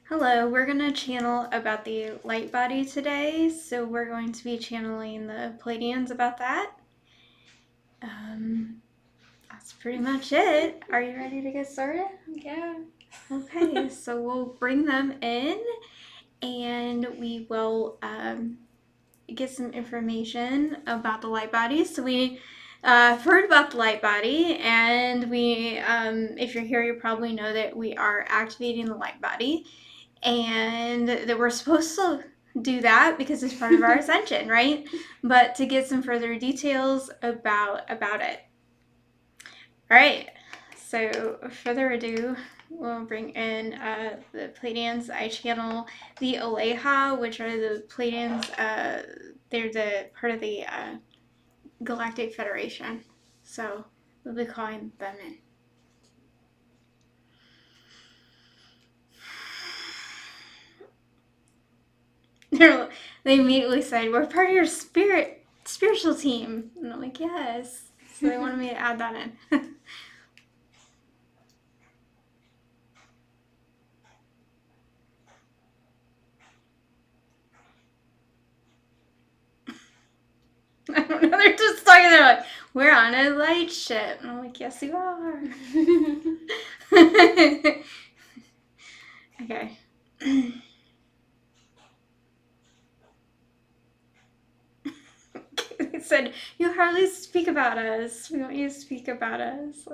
Hello, we're going to channel about the light body today. So we're going to be channeling the Pleiadians about that. That's pretty much it. Are you ready to get started? Yeah. Okay, so we'll bring them in and we will get some information about the light body. So we heard about the light body, and if you're here, you probably know that we are activating the light body, and that we're supposed to do that because it's part of our ascension, right? But to get some further details about it. All right. So, further ado, we'll bring in the Pleiadians. I channel the Aleha, which are the Pleiadians. They're the part of the Galactic Federation. So, we'll be calling them in. They immediately said, "We're part of your spiritual team." And I'm like, "Yes." So they wanted me to add that in. I don't know. They're just talking. They're like, "We're on a light ship." And I'm like, "Yes, you are." Okay. They said, "You hardly speak about us. We want you to speak about us."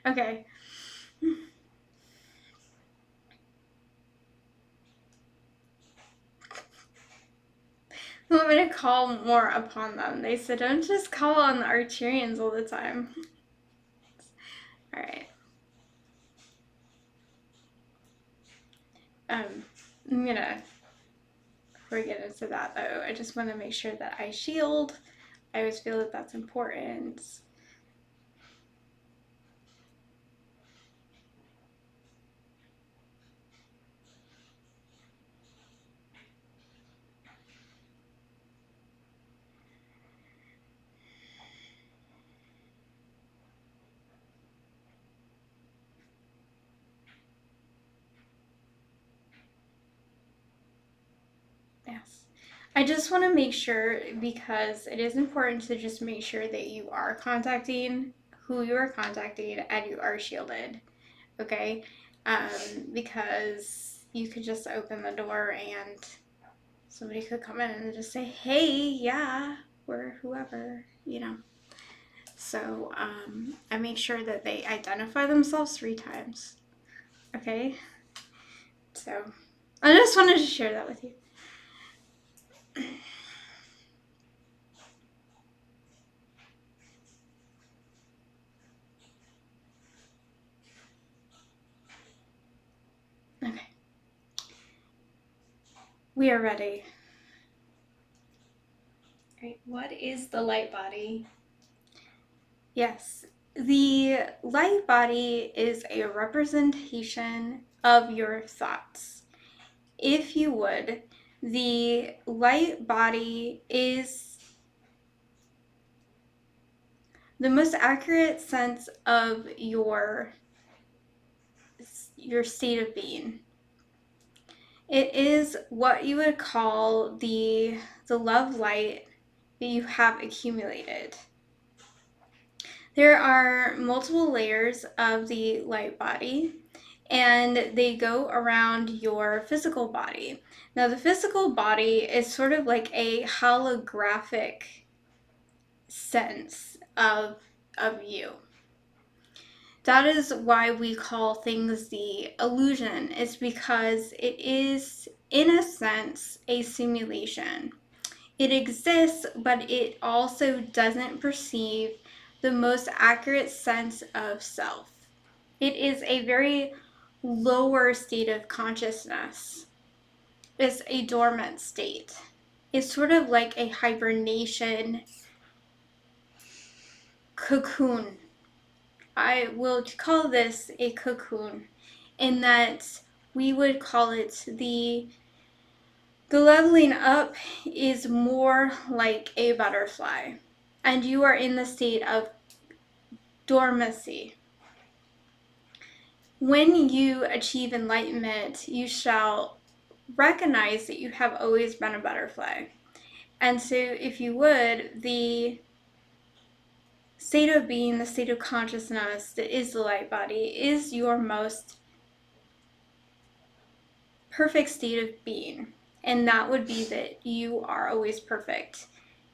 Okay. They want me to call more upon them. They said, "Don't just call on the Arcturians all the time." All right. I'm gonna, before we get into that though, I just want to make sure that I shield. I always feel that that's important. Yes. I just want to make sure, because it is important to just make sure that you are contacting who you are contacting and you are shielded. Okay? Because you could just open the door and somebody could come in and just say, "Hey, yeah, we're whoever." So I make sure that they identify themselves 3 times. Okay? So I just wanted to share that with you. Okay. We are ready. Great. What is the light body? Yes. The light body is a representation of your thoughts. If you would, the light body is the most accurate sense of your state of being. It is what you would call the love light that you have accumulated. There are multiple layers of the light body, and they go around your physical body. Now, the physical body is sort of like a holographic sense of you. That is why we call things the illusion. It's because it is, in a sense, a simulation. It exists, but it also doesn't perceive the most accurate sense of self. It is a very lower state of consciousness. It's a dormant state. It's sort of like a hibernation cocoon. I will call this a cocoon, in that we would call it the leveling up is more like a butterfly, and you are in the state of dormancy. when you achieve enlightenment, you shall recognize that you have always been a butterfly. And so, if you would, the state of being, the state of consciousness that is the light body, is your most perfect state of being. And that would be that you are always perfect.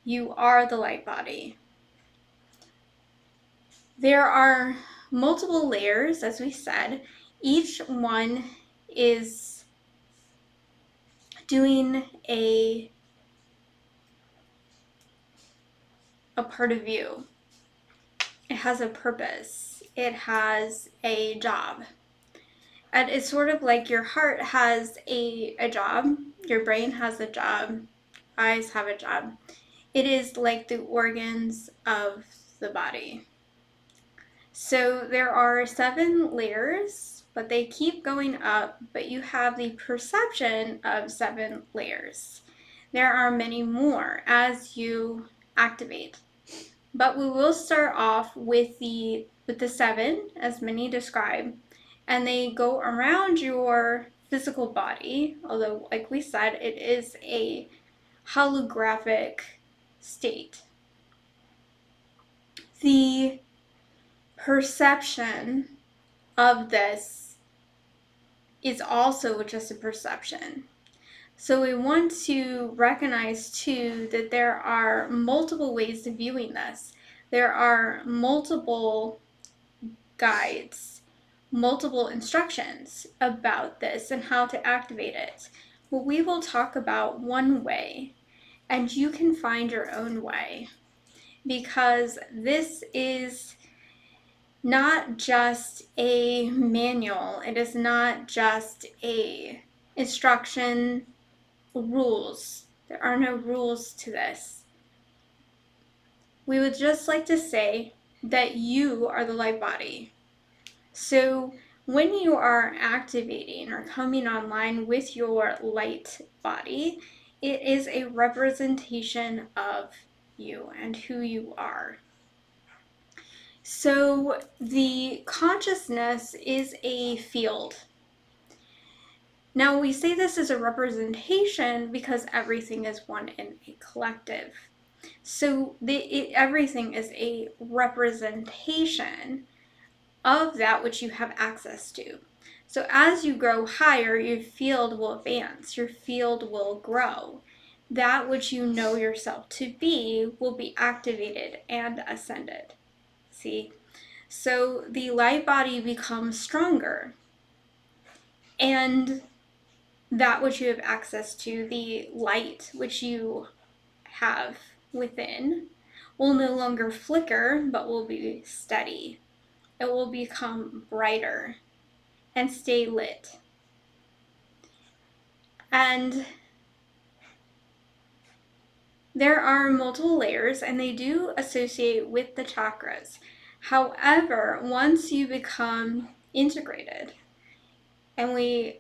You are the light body. There are multiple layers, as we said. Each one is doing a part of you. It has a purpose. It has a job. And it's sort of like your heart has a job, your brain has a job, eyes have a job. It is like the organs of the body. So there are 7 layers, but they keep going up, but you have the perception of 7 layers. There are many more as you activate. But we will start off with the 7, as many describe, and they go around your physical body, although like we said, it is a holographic state. The perception of this is also just a perception. So we want to recognize too that there are multiple ways of viewing this. There are multiple guides, multiple instructions about this and how to activate it. Well, we will talk about one way, and you can find your own way, because this is not just a manual. It is not just a instruction, rules. There are no rules to this. We would just like to say that you are the light body. So when you are activating or coming online with your light body, it is a representation of you and who you are. So the consciousness is a field. Now we say this is a representation because everything is one in a collective. So everything is a representation of that which you have access to. So as you grow higher, your field will advance, your field will grow. That which you know yourself to be will be activated and ascended. See? So the light body becomes stronger. And that which you have access to, the light which you have within, will no longer flicker, but will be steady. It will become brighter and stay lit. And there are multiple layers, and they do associate with the chakras. However, once you become integrated, and we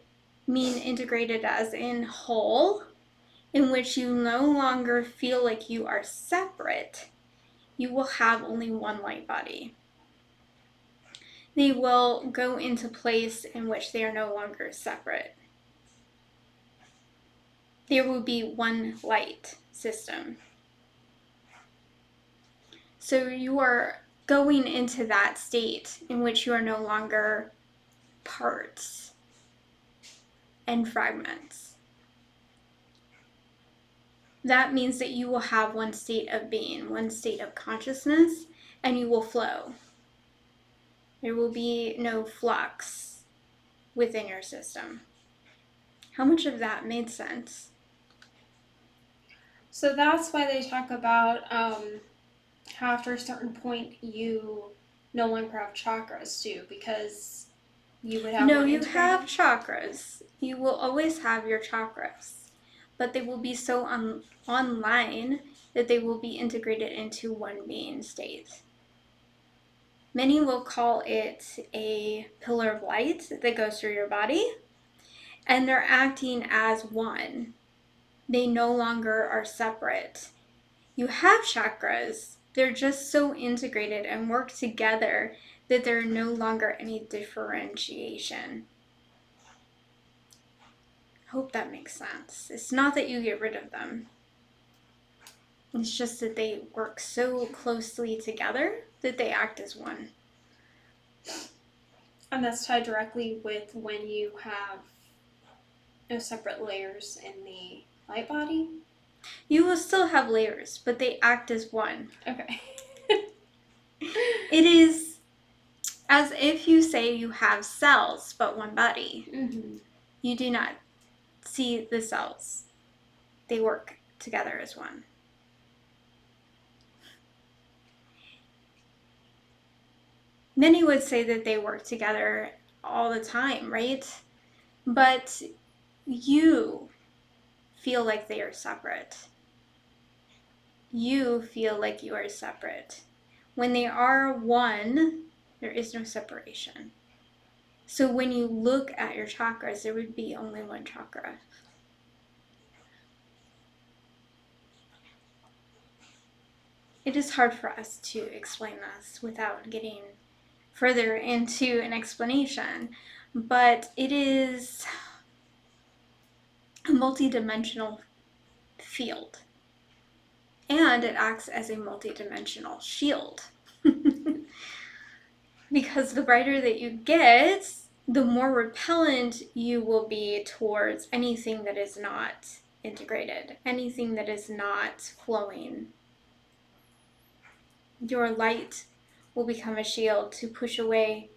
mean integrated as in whole, in which you no longer feel like you are separate, you will have only one light body. They will go into place in which they are no longer separate. There will be one light system. So you are going into that state in which you are no longer parts and fragments. That means that you will have one state of being, one state of consciousness, and you will flow. There will be no flux within your system. How much of that made sense? So that's why they talk about how after a certain point you no longer have chakras too, because you would have No, one you integrated. have chakras. You will always have your chakras, but they will be so online that they will be integrated into one being state. Many will call it a pillar of light that goes through your body, and they're acting as one. They no longer are separate. You have chakras. They're just so integrated and work together that there are no longer any differentiation. I hope that makes sense. It's not that you get rid of them. It's just that they work so closely together that they act as one. And that's tied directly with when you have no separate layers in the light body? You will still have layers, but they act as one. Okay. It is as if you say you have cells, but one body. Mm-hmm. You do not see the cells. They work together as one. Many would say that they work together all the time, right? But you feel like they are separate. You feel like you are separate. When they are one, there is no separation. So when you look at your chakras, there would be only one chakra. It is hard for us to explain this without getting further into an explanation, but it is a multidimensional field, and it acts as a multidimensional shield. Because the brighter that you get, the more repellent you will be towards anything that is not integrated, anything that is not flowing. Your light will become a shield to push away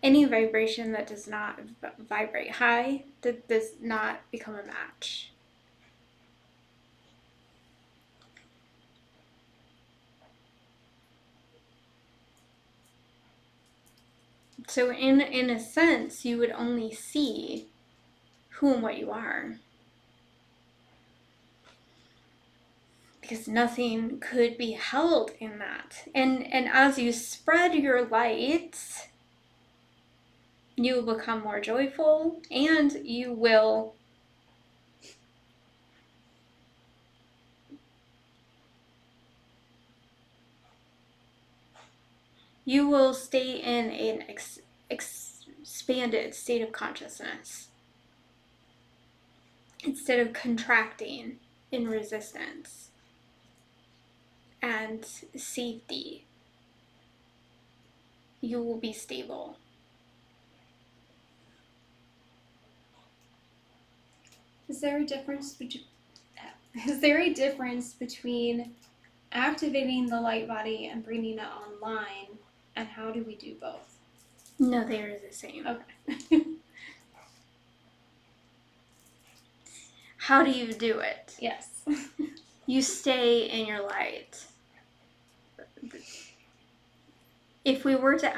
any vibration that does not vibrate high, that does not become a match. So in a sense, you would only see who and what you are. Because nothing could be held in that. And as you spread your light, you will become more joyful, and you will stay in an expanded state of consciousness instead of contracting in resistance and safety. You will be stable. Is there a difference between activating the light body and bringing it online, and how do we do both? No, they are the same. Okay. How do you do it? Yes. You stay in your light. If we were to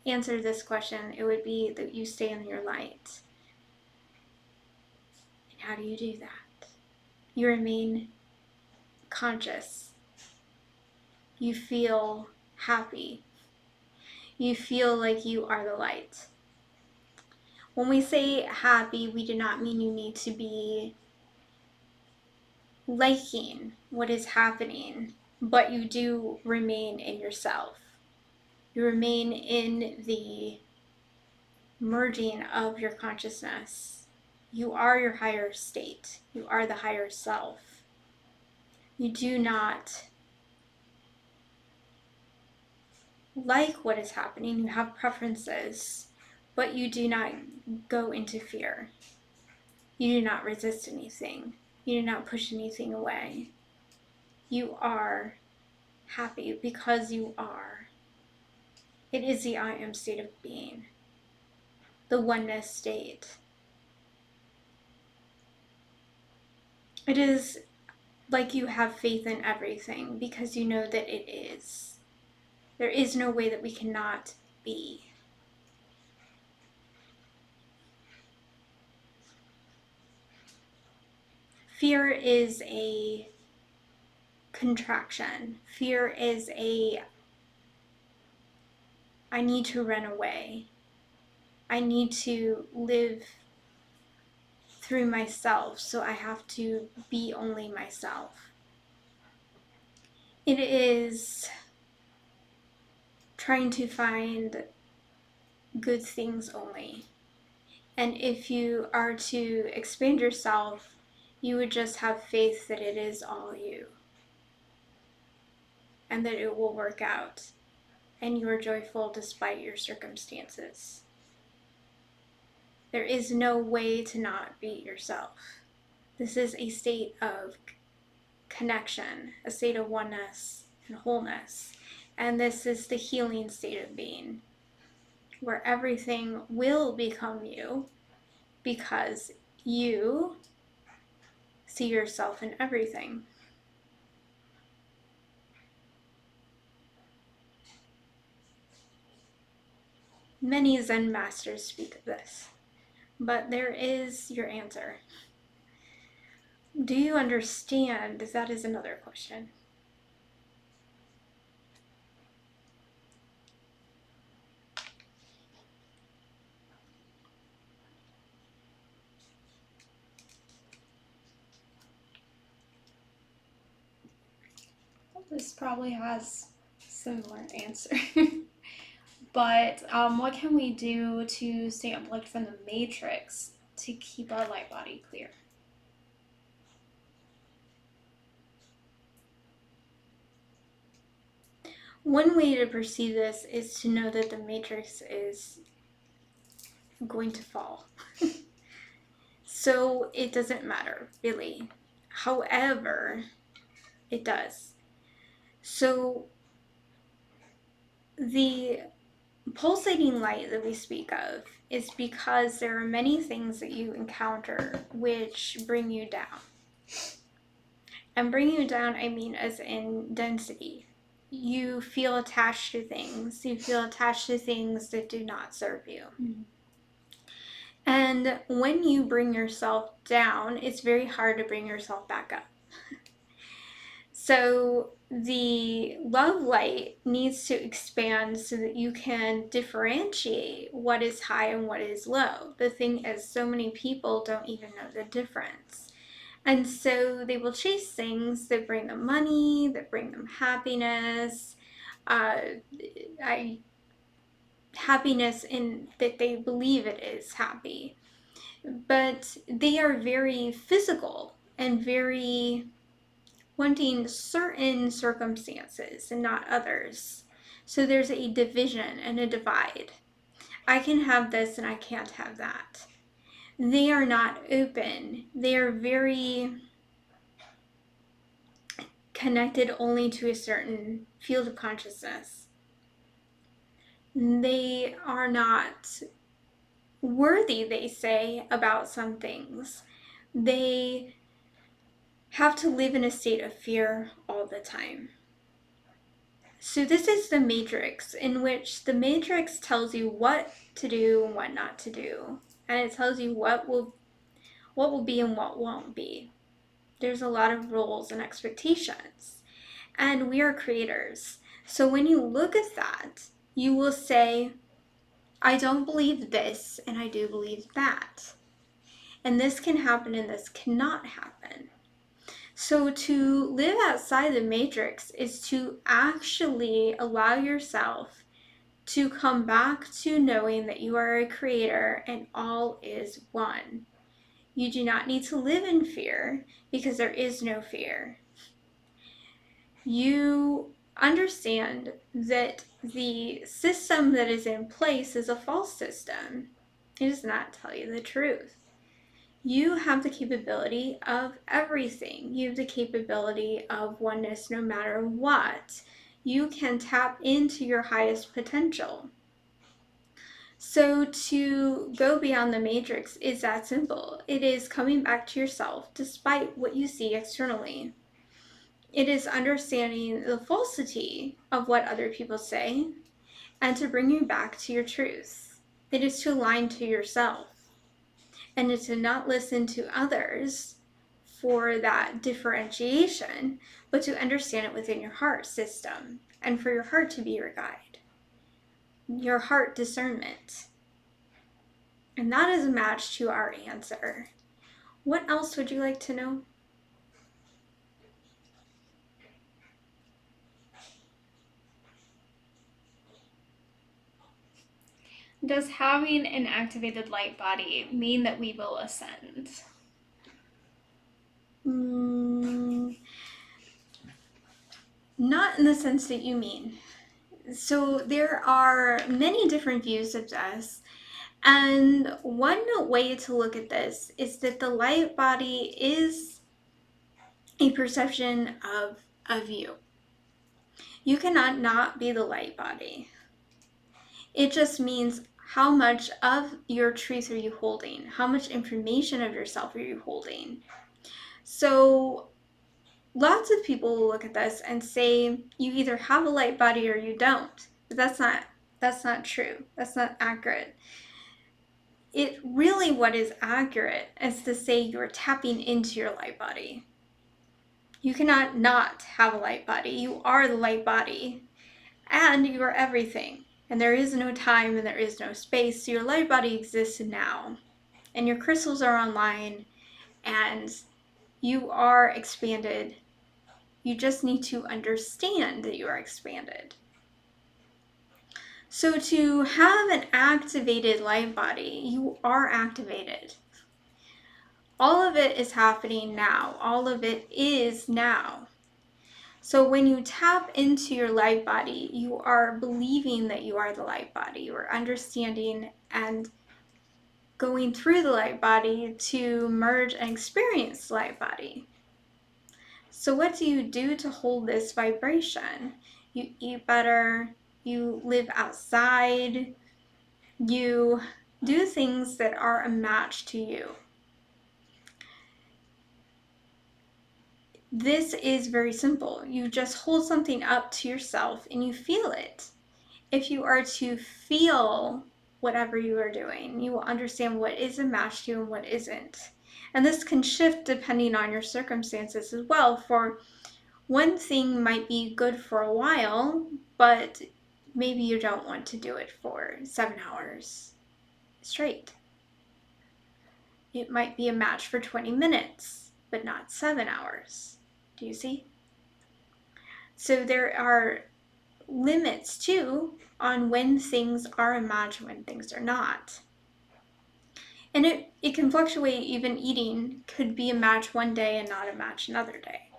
answer this question, it would be that you stay in your light. And how do you do that? You remain conscious. You feel happy. You feel like you are the light. When we say happy, we do not mean you need to be liking what is happening, but you do remain in yourself. You remain in the merging of your consciousness. You are your higher state. You are the higher self. You do not like what is happening. You have preferences, but you do not go into fear. You do not resist anything. You do not push anything away. You are happy because you are. It is the I am state of being, the oneness state. It is like you have faith in everything because you know that it is. There is no way that we cannot be. Fear is a contraction. Fear is I need to run away. I need to live through myself, so I have to be only myself. It is trying to find good things only. And if you are to expand yourself, you would just have faith that it is all you and that it will work out, and you are joyful despite your circumstances. There is no way to not be yourself. This is a state of connection, a state of oneness and wholeness. And this is the healing state of being, where everything will become you because you see yourself in everything. Many Zen masters speak of this, but there is your answer. Do you understand? That is another question. This probably has similar answer. But what can we do to stay unplugged from the matrix to keep our light body clear? One way to perceive this is to know that the matrix is going to fall. So it doesn't matter, really. However, it does. So the pulsating light that we speak of is because there are many things that you encounter which bring you down. And bring you down, I mean as in density. You feel attached to things. You feel attached to things that do not serve you. Mm-hmm. And when you bring yourself down, it's very hard to bring yourself back up. So the love light needs to expand so that you can differentiate what is high and what is low. The thing is, so many people don't even know the difference. And so they will chase things that bring them money, that bring them happiness, happiness in that they believe it is happy. But they are very physical and very wanting certain circumstances and not others. So there's a division and a divide. I can have this and I can't have that. They are not open. They are very connected only to a certain field of consciousness. They are not worthy, they say, about some things. They have to live in a state of fear all the time. So this is the matrix, in which the matrix tells you what to do and what not to do. And it tells you what will be and what won't be. There's a lot of rules and expectations. And we are creators. So when you look at that, you will say, I don't believe this and I do believe that. And this can happen and this cannot happen. So to live outside the matrix is to actually allow yourself to come back to knowing that you are a creator and all is one. You do not need to live in fear because there is no fear. You understand that the system that is in place is a false system. It does not tell you the truth. You have the capability of everything. You have the capability of oneness no matter what. You can tap into your highest potential. So to go beyond the matrix is that simple. It is coming back to yourself despite what you see externally. It is understanding the falsity of what other people say and to bring you back to your truth. It is to align to yourself and to not listen to others for that differentiation, but to understand it within your heart system and for your heart to be your guide, your heart discernment. And that is a match to our answer. What else would you like to know? Does having an activated light body mean that we will ascend? Mm, not in the sense that you mean. So there are many different views of this. And one way to look at this is that the light body is a perception of you. You cannot not be the light body. It just means how much of your truth are you holding? How much information of yourself are you holding? So lots of people will look at this and say you either have a light body or you don't. But that's not true. That's not accurate. It really, what is accurate is to say you're tapping into your light body. You cannot not have a light body. You are the light body, and you are everything. And there is no time and there is no space. So your light body exists now, and your crystals are online, and you are expanded. You just need to understand that you are expanded. So to have an activated light body, you are activated. All of it is happening now. All of it is now. So when you tap into your light body, you are believing that you are the light body. You are understanding and going through the light body to merge and experience the light body. So what do you do to hold this vibration? You eat better, you live outside, you do things that are a match to you. This is very simple. You just hold something up to yourself and you feel it. If you are to feel whatever you are doing, you will understand what is a match to you and what isn't. And this can shift depending on your circumstances as well. For one thing might be good for a while, but maybe you don't want to do it for 7 hours straight. It might be a match for 20 minutes, but not 7 hours. Do you see? So there are limits too on when things are a match and when things are not. And it can fluctuate. Even eating could be a match one day and not a match another day.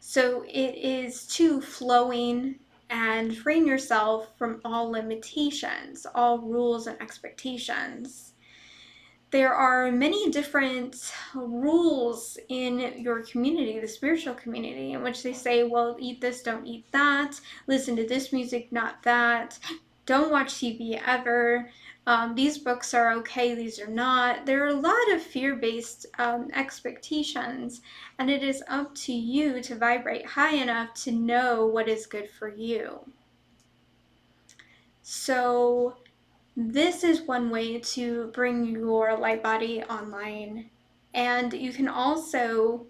So it is too flowing and freeing yourself from all limitations, all rules and expectations. There are many different rules in your community, the spiritual community, in which they say, well, eat this, don't eat that, listen to this music, not that, don't watch TV ever, these books are okay, these are not. There are a lot of fear-based expectations, and it is up to you to vibrate high enough to know what is good for you. So this is one way to bring your light body online. And you can also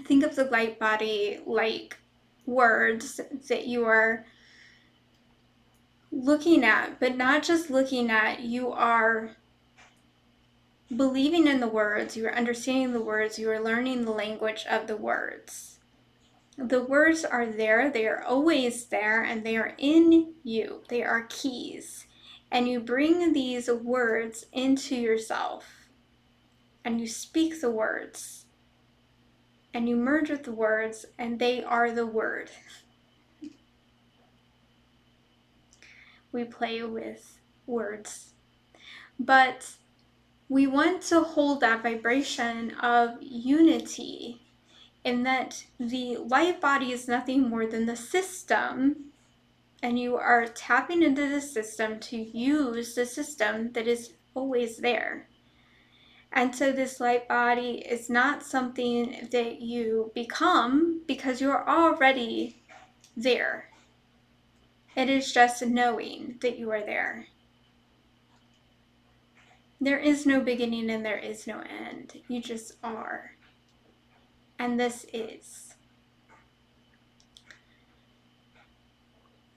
think of the light body like words that you are looking at, but not just looking at. You are believing in the words, you are understanding the words, you are learning the language of the words. The words are there, they are always there, and they are in you. They are keys. And you bring these words into yourself, and you speak the words, and you merge with the words, and they are the word. We play with words. But we want to hold that vibration of unity, in that the light body is nothing more than the system, and you are tapping into the system to use the system that is always there. And so this light body is not something that you become, because you're already there. It is just knowing that you are there. There is no beginning and there is no end. You just are. And this is.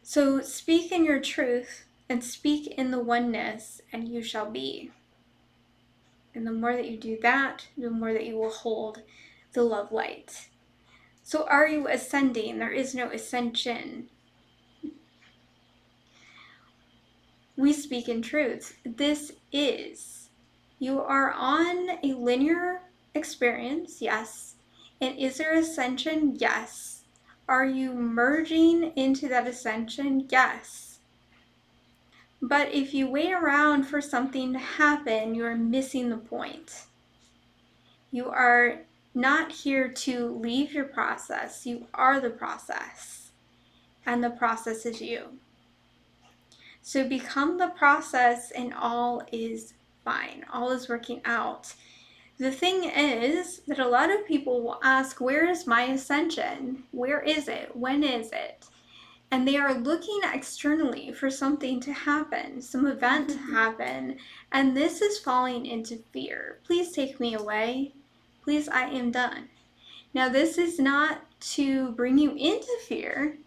So speak in your truth and speak in the oneness, and you shall be. And the more that you do that, the more that you will hold the love light. So are you ascending? There is no ascension. We speak in truth. This is. You are on a linear experience, yes. And is there ascension? Yes. Are you merging into that ascension? Yes. But if you wait around for something to happen, you are missing the point. You are not here to leave your process. You are the process, and the process is you. So become the process, and all is fine. All is working out. The thing is that a lot of people will ask, where is my ascension? Where is it? When is it? And they are looking externally for something to happen, some event to happen, and this is falling into fear. Please take me away. Please, I am done. Now, this is not to bring you into fear,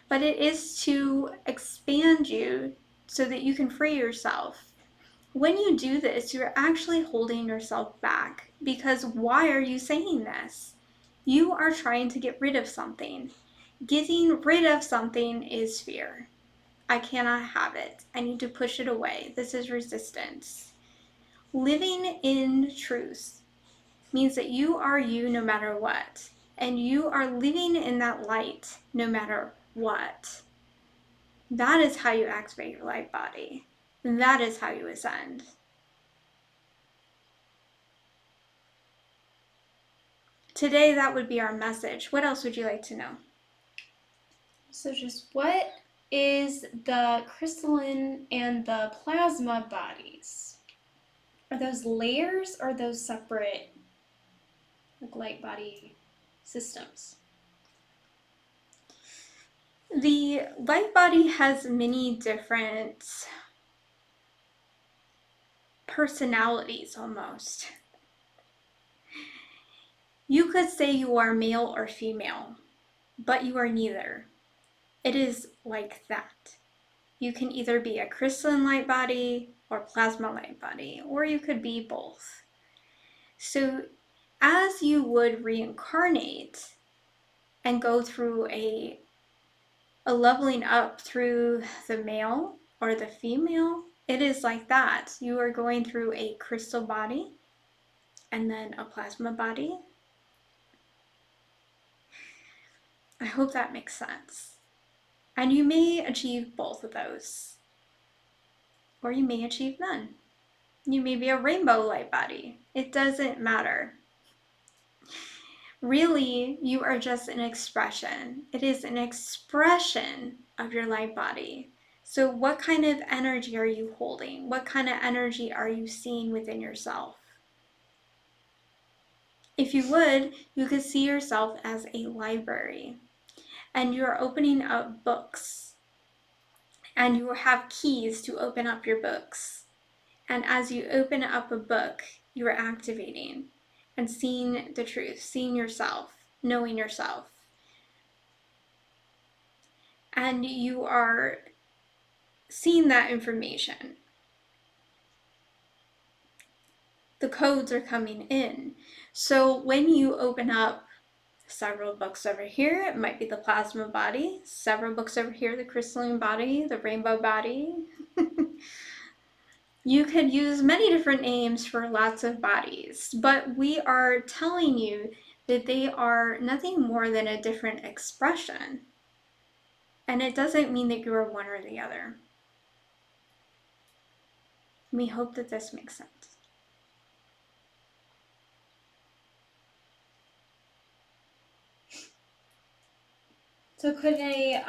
but it is to expand you so that you can free yourself. When you do this, you're actually holding yourself back, because why are you saying this? You are trying to get rid of something. Getting rid of something is fear. I cannot have it. I need to push it away. This is resistance. Living in truth means that you are you no matter what, and you are living in that light no matter what. That is how you activate your light body. That is how you ascend. Today, that would be our message. What else would you like to know? So just what is the crystalline and the plasma bodies? Are those layers or those separate like light body systems? The light body has many different personalities almost. You could say you are male or female, but you are neither. It is like that. You can either be a crystalline light body or plasma light body, or you could be both. So as you would reincarnate and go through a leveling up through the male or the female, it is like that. You are going through a crystal body and then a plasma body. I hope that makes sense. And you may achieve both of those, or you may achieve none. You may be a rainbow light body. It doesn't matter. Really, you are just an expression. It is an expression of your light body. So what kind of energy are you holding? What kind of energy are you seeing within yourself? If you would, you could see yourself as a library, and you're opening up books, and you have keys to open up your books. And as you open up a book, you are activating and seeing the truth, seeing yourself, knowing yourself. And you are seeing that information. The codes are coming in. So when you open up several books over here, it might be the plasma body, several books over here, the crystalline body, the rainbow body. You could use many different names for lots of bodies, but we are telling you that they are nothing more than a different expression. And it doesn't mean that you are one or the other. We hope that this makes sense. So could a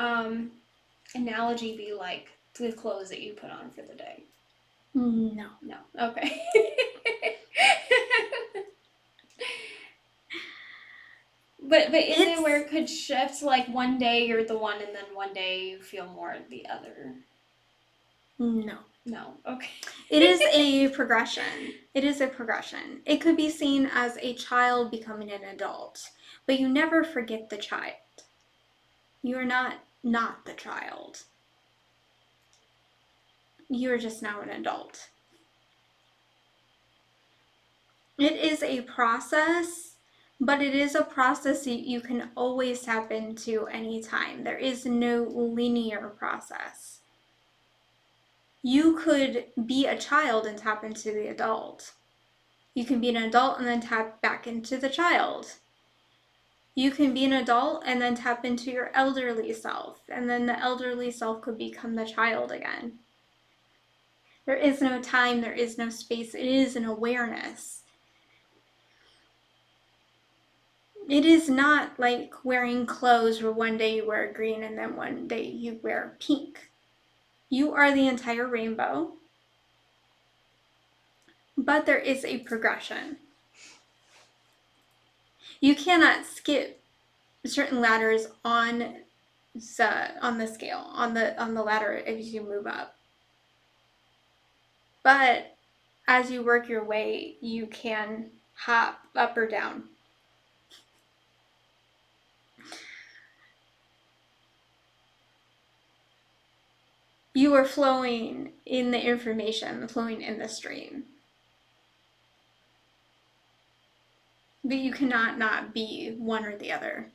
analogy be like the clothes that you put on for the day? No. No. Okay. But is it where it could shift, like one day you're the one and then one day you feel more the other? No. No. Okay. It is a progression. It is a progression. It could be seen as a child becoming an adult, but you never forget the child. You are not the child. You are just now an adult. It is a process, but it is a process that you can always tap into anytime. There is no linear process. You could be a child and tap into the adult. You can be an adult and then tap back into the child. You can be an adult and then tap into your elderly self, and then the elderly self could become the child again. There is no time, there is no space, it is an awareness. It is not like wearing clothes where one day you wear green and then one day you wear pink. You are the entire rainbow, but there is a progression. You cannot skip certain ladders on the scale, on the ladder as you move up. But as you work your way, you can hop up or down. You are flowing in the information, flowing in the stream. But you cannot not be one or the other.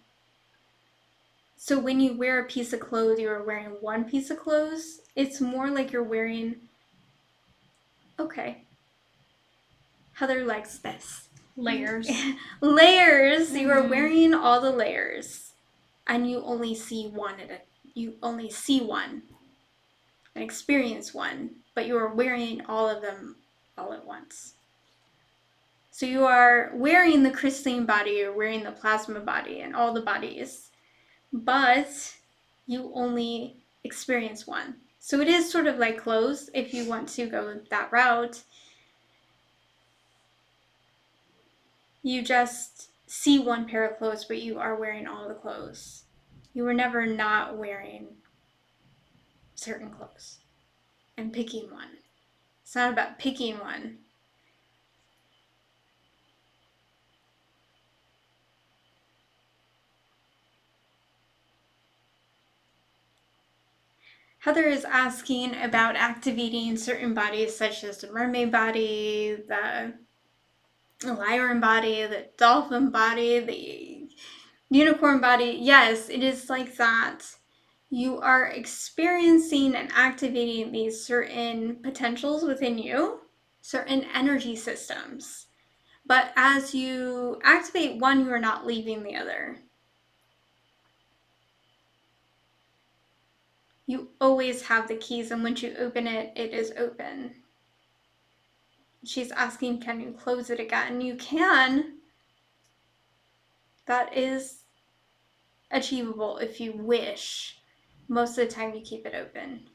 So when you wear a piece of clothes, you are wearing one piece of clothes. It's more like you're wearing, okay, Heather likes this. Layers. Layers. You are wearing all the layers. And you only see one and experience one, but you are wearing all of them all at once. So you are wearing the crystalline body, you're wearing the plasma body and all the bodies, but you only experience one. So it is sort of like clothes if you want to go that route. You just see one pair of clothes, but you are wearing all the clothes. You were never not wearing certain clothes and picking one. It's not about picking one. Heather is asking about activating certain bodies such as the mermaid body, the lion body, the dolphin body, the unicorn body. Yes, it is like that. You are experiencing and activating these certain potentials within you, certain energy systems. But as you activate one, you are not leaving the other. You always have the keys, and once you open it, it is open. She's asking, can you close it again? You can. That is achievable if you wish. Most of the time, you keep it open.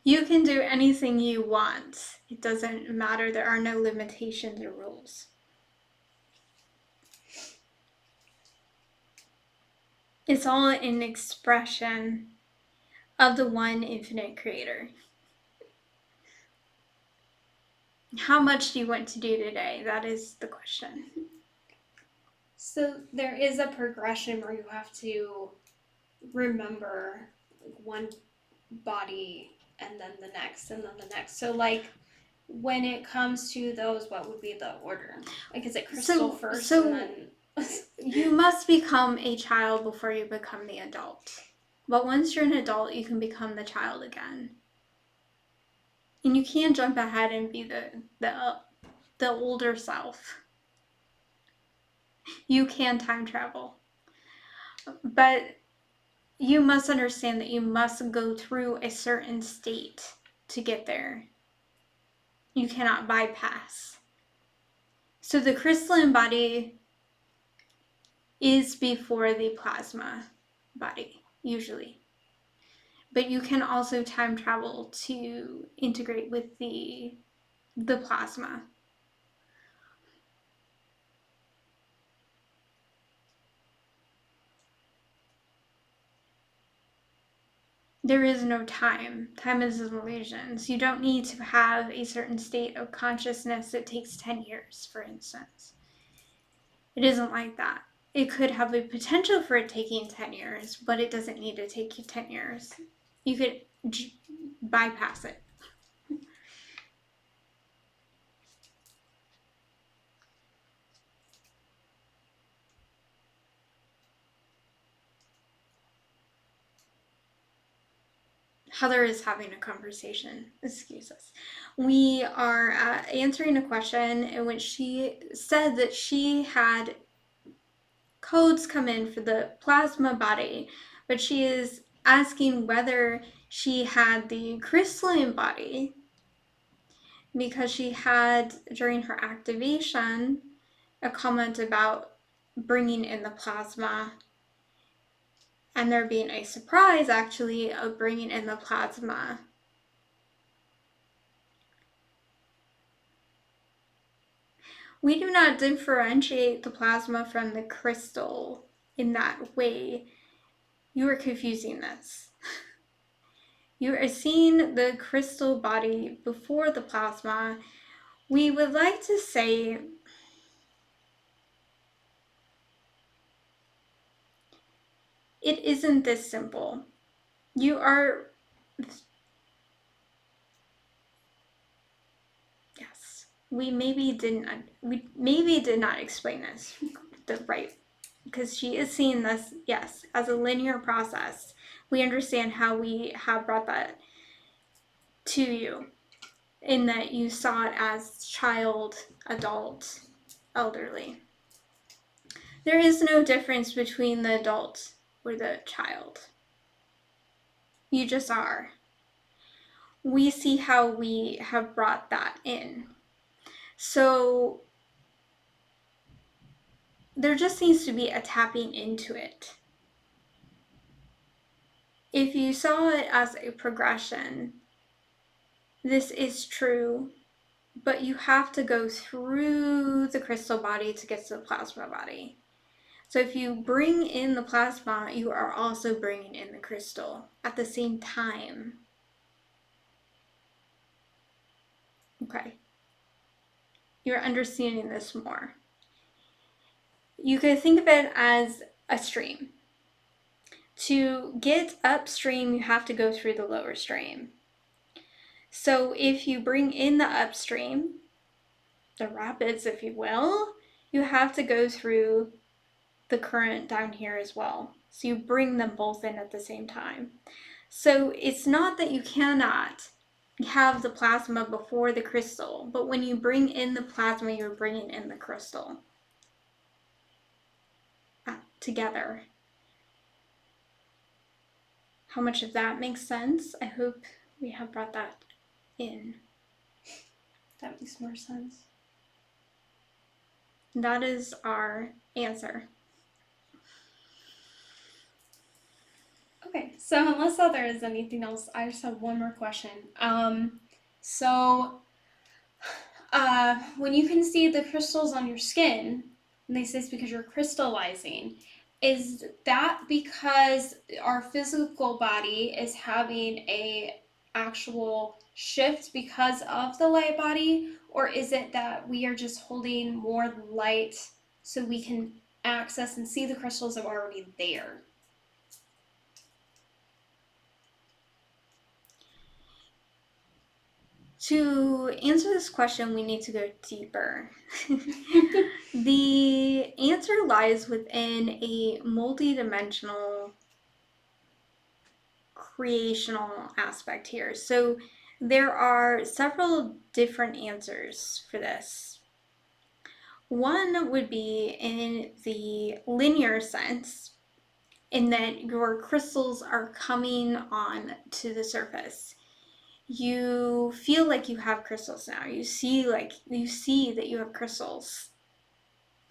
You can do anything you want. It doesn't matter. There are no limitations or rules. It's all an expression of the one infinite creator. How much do you want to do today? That is the question. So there is a progression where you have to remember one body and then the next and then the next. So like when it comes to those, what would be the order? Like is it crystal first and then you must become a child before you become the adult. But once you're an adult, you can become the child again. And you can jump ahead and be the older self. You can time travel. But you must understand that you must go through a certain state to get there. You cannot bypass. So the crystalline body is before the plasma body, usually. But you can also time travel to integrate with the plasma. There is no time. Time is an illusion. So you don't need to have a certain state of consciousness that takes 10 years, for instance. It isn't like that. It could have the potential for it taking 10 years, but it doesn't need to take you 10 years. You could bypass it. Heather is having a conversation. Excuse us. We are answering a question in which she said that she had codes come in for the plasma body, but she is asking whether she had the crystalline body because she had, during her activation, a comment about bringing in the plasma and there being a surprise, actually, of bringing in the plasma. We do not differentiate the plasma from the crystal in that way. You are confusing this. You are seeing the crystal body before the plasma. We would like to say it isn't this simple. You are... Yes. We maybe did not explain this the right, because she is seeing this, yes, as a linear process. We understand how we have brought that to you, in that you saw it as child, adult, elderly. There is no difference between the adult or the child. You just are. We see how we have brought that in. So there just needs to be a tapping into it. If you saw it as a progression, this is true, but you have to go through the crystal body to get to the plasma body. So if you bring in the plasma, you are also bringing in the crystal at the same time. Okay. You're understanding this more. You could think of it as a stream. To get upstream, you have to go through the lower stream. So if you bring in the upstream, the rapids, if you will, you have to go through the current down here as well. So you bring them both in at the same time. So it's not that you cannot have the plasma before the crystal, but when you bring in the plasma, you're bringing in the crystal together. How much of that makes sense? I hope we have brought that in. That makes more sense. That is our answer. Okay, so unless there is anything else, I just have one more question. So when you can see the crystals on your skin, and they say it's because you're crystallizing, is that because our physical body is having a actual shift because of the light body, or is it that we are just holding more light so we can access and see the crystals that are already there? To answer this question, we need to go deeper. The answer lies within a multi-dimensional creational aspect here. So there are several different answers for this. One would be in the linear sense, in that your crystals are coming on to the surface. You feel like you have crystals now. You see that you have crystals.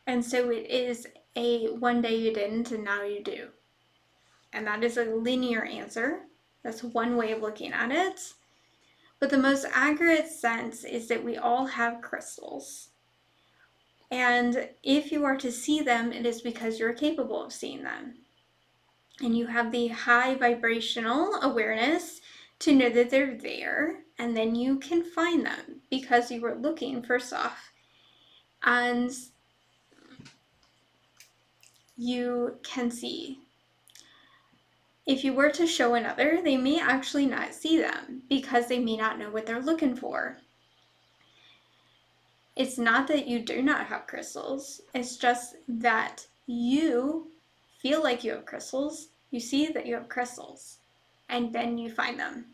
And so it is a one day you didn't and now you do. And that is a linear answer. That's one way of looking at it. But the most accurate sense is that we all have crystals. And if you are to see them, it is because you're capable of seeing them. And you have the high vibrational awareness to know that they're there, and then you can find them because you were looking first off. And you can see. If you were to show another, they may actually not see them because they may not know what they're looking for. It's not that you do not have crystals, it's just that you feel like you have crystals, you see that you have crystals, and then you find them.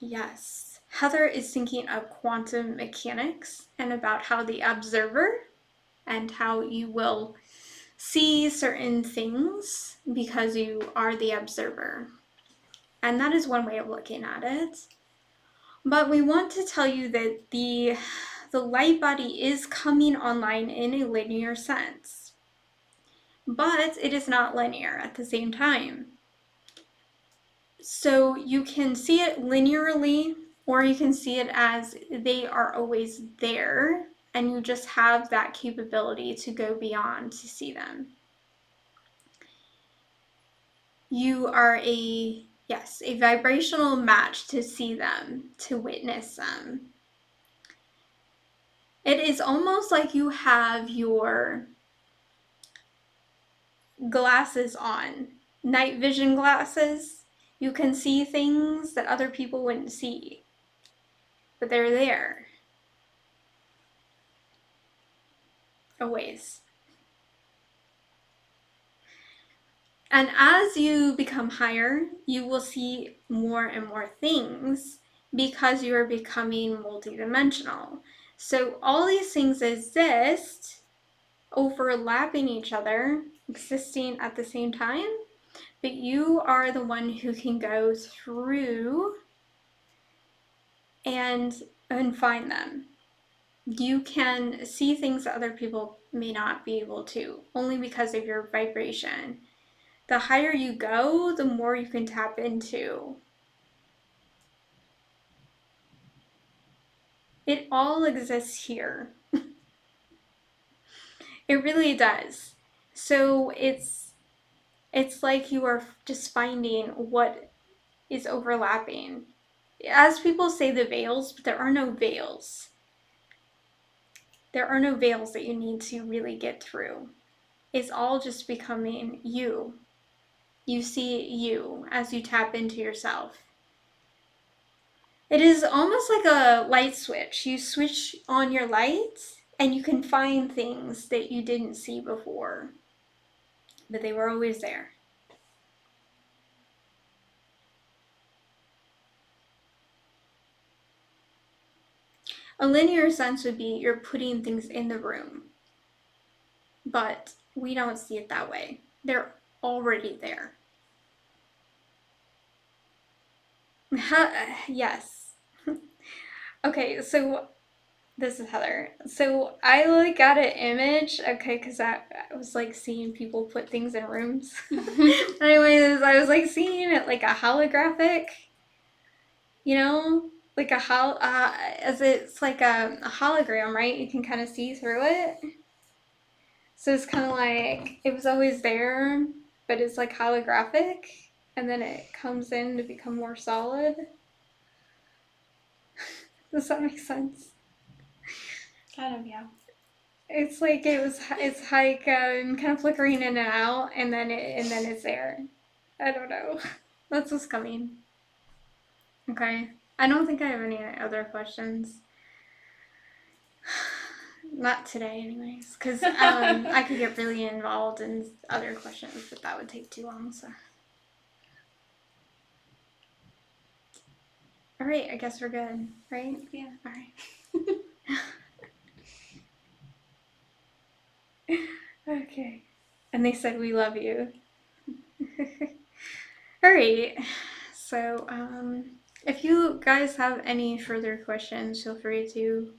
Yes. Heather is thinking of quantum mechanics and about how the observer and how you will see certain things because you are the observer. And that is one way of looking at it. But we want to tell you that the light body is coming online in a linear sense. But it is not linear at the same time. So you can see it linearly, or you can see it as they are always there, and you just have that capability to go beyond to see them. You are a vibrational match to see them, to witness them. It is almost like you have your glasses on, night vision glasses. You can see things that other people wouldn't see, but they're there. Always. And as you become higher, you will see more and more things because you are becoming multidimensional. So all these things exist, overlapping each other, existing at the same time, but you are the one who can go through and find them. You can see things that other people may not be able to, only because of your vibration. The higher you go, the more you can tap into. It all exists here. It really does. So it's like you are just finding what is overlapping. As people say, the veils, but there are no veils. There are no veils that you need to really get through. It's all just becoming you. You see you as you tap into yourself. It is almost like a light switch. You switch on your lights and you can find things that you didn't see before, but they were always there. A linear sense would be you're putting things in the room, but we don't see it that way. They're already there. Yes. Okay, so this is Heather. So I got an image, okay, because I was seeing people put things in rooms. Anyways, I was seeing it like a holographic, like as it's like a hologram, right? You can kind of see through it. So it's kind of like it was always there, but it's like holographic, and then it comes in to become more solid. Does that make sense? Kind of, yeah. It's like it's like kind of flickering in and out, and then it's there. I don't know. That's what's coming. Okay. I don't think I have any other questions. Not today, anyways, because I could get really involved in other questions, but that would take too long. So, all right, I guess we're good, right? Yeah. All right. Okay. And they said we love you. All right. So, if you guys have any further questions, feel free to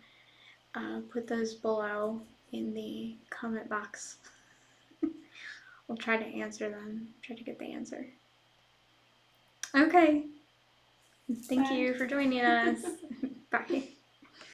put those below in the comment box. We'll try to answer them, try to get the answer. Okay. Thank you for joining us. Bye.